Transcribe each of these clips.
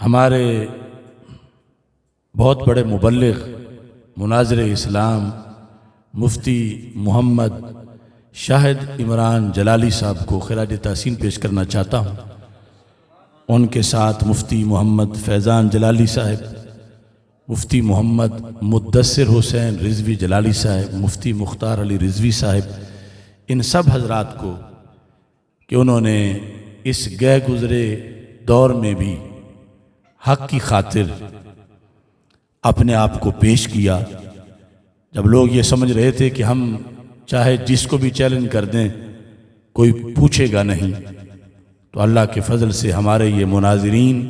ہمارے بہت بڑے مبلغ مناظر اسلام مفتی محمد شاہد عمران جلالی صاحب کو خراج تحسین پیش کرنا چاہتا ہوں۔ ان کے ساتھ مفتی محمد فیضان جلالی صاحب، مفتی محمد مدثر حسین رضوی جلالی صاحب، مفتی مختار علی رضوی صاحب، ان سب حضرات کو کہ انہوں نے اس گئے گزرے دور میں بھی حق کی خاطر اپنے آپ کو پیش کیا۔ جب لوگ یہ سمجھ رہے تھے کہ ہم چاہے جس کو بھی چیلنج کر دیں کوئی پوچھے گا نہیں، تو اللہ کے فضل سے ہمارے یہ مناظرین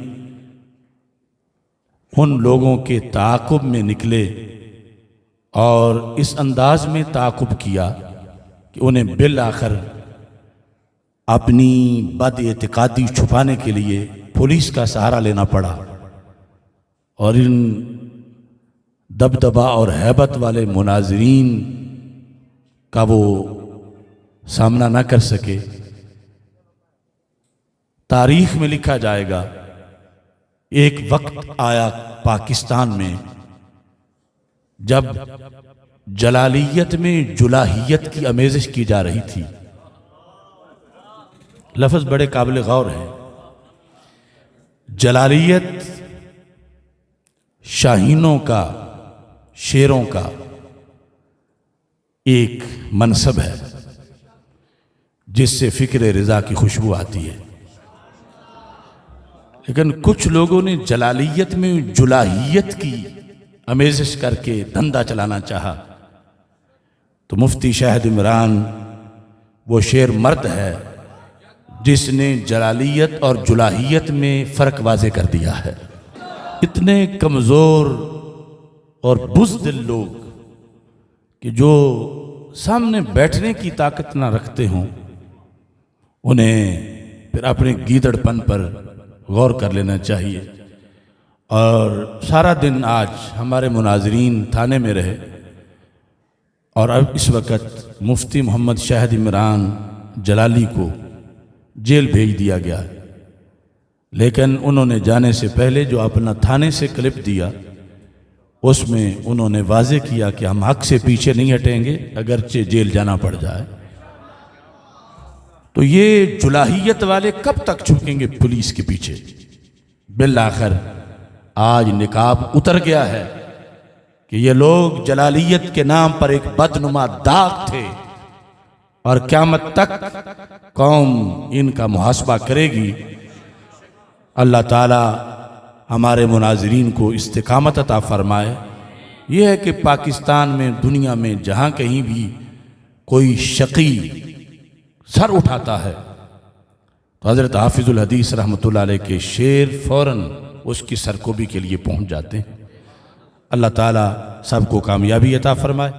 ان لوگوں کے تعاقب میں نکلے اور اس انداز میں تعاقب کیا کہ انہیں بالآخر اپنی بد اعتقادی چھپانے کے لیے پولیس کا سہارا لینا پڑا، اور ان دبدبا اور ہیبت والے مناظرین کا وہ سامنا نہ کر سکے۔ تاریخ میں لکھا جائے گا، ایک وقت آیا پاکستان میں جب جلالیت میں جلاہیت کی آمیزش کی جا رہی تھی۔ لفظ بڑے قابل غور ہے۔ جلالیت شاہینوں کا، شیروں کا ایک منصب ہے جس سے فکر رضا کی خوشبو آتی ہے، لیکن کچھ لوگوں نے جلالیت میں جلاہیت کی آمیزش کر کے دھندا چلانا چاہا، تو مفتی شاہد عمران وہ شیر مرد ہے جس نے جلالیت اور جلاہیت میں فرق واضح کر دیا ہے۔ اتنے کمزور اور بزدل لوگ کہ جو سامنے بیٹھنے کی طاقت نہ رکھتے ہوں، انہیں پھر اپنے گیدڑ پن پر غور کر لینا چاہیے۔ اور سارا دن آج ہمارے مناظرین تھانے میں رہے، اور اب اس وقت مفتی محمد شاہد عمران جلالی کو جیل بھیج دیا گیا، لیکن انہوں نے جانے سے پہلے جو اپنا تھانے سے کلپ دیا اس میں انہوں نے واضح کیا کہ ہم حق سے پیچھے نہیں ہٹیں گے اگرچہ جیل جانا پڑ جائے۔ تو یہ جلاہیت والے کب تک چھپیں گے پولیس کے پیچھے؟ بالآخر آج نقاب اتر گیا ہے کہ یہ لوگ جلالیت کے نام پر ایک بدنما داغ تھے، اور قیامت تک قوم ان کا محاسبہ کرے گی۔ اللہ تعالی ہمارے مناظرین کو استقامت عطا فرمائے۔ یہ ہے کہ پاکستان میں، دنیا میں جہاں کہیں بھی کوئی شقی سر اٹھاتا ہے تو حضرت حافظ الحدیث رحمۃ اللہ علیہ کے شعر فوراً اس کی سرکوبی کے لیے پہنچ جاتے ہیں۔ اللہ تعالی سب کو کامیابی عطا فرمائے۔